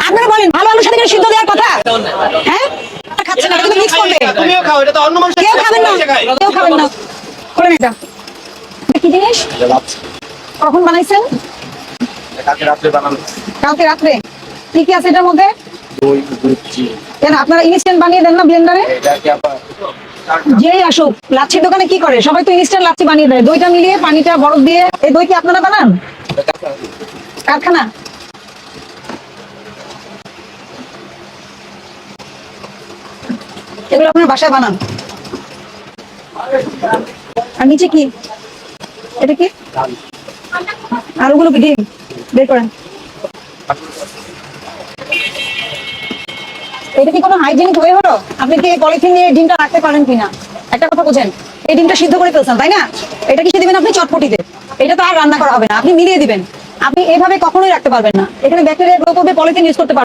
আপনারা বলেন ভালো আলুর সাথে সিদ্ধ দেওয়ার কথা? হ্যাঁ, খাচ্ছে না, কিন্তু মিক্স করবে। তুমিও খাও, এটা তো অন্য মানুষ কেউ খাবেন না, কেউ খাবেন না। করেন এটা। কি জিনিস? কখন বানাইছেন? কালকে রাত্রে বানানো। কালকে রাত্রে। কি কি আছে এটার মধ্যে? দই, লুচি। কেন আপনারা ইনস্ট্যান্ট বানিয়ে দেন না ব্লেন্ডারে? এটা কি আবার যেই আসুক, লাচ্ছির দোকানে কি করে? সবাই তো ইনস্ট্যান্ট লাচ্ছি বানিয়ে দেয়, দইটা মিলিয়ে পানিটা বরফ দিয়ে। এই দই কি আপনারা বানান? কারখানা? এগুলো আপনার বাসায় বানান? আর নিচে কি? এটা কি? আর ওগুলো কি ডিম? বের করেন। এটা কি কোনো হাইজেনিক ওয়ে হলো? আপনি কি পলিথিন নিয়ে ডিমটা রাখতে পারেন কিনা? একটা কথা বুঝেন, এই ডিমটা সিদ্ধ করে ফেলছেন, তাই না? এটা কিসে দিবেন আপনি? চটপটিতে। এটা তো আর রান্না করা হবে না, আপনি মিলিয়ে দিবেন। আপনি এভাবে কখনোই রাখতে পারবেন না। এখানে ব্যাকটেরিয়া গ্রো করবে, পলিথিন ইউজ করতে পারবেন।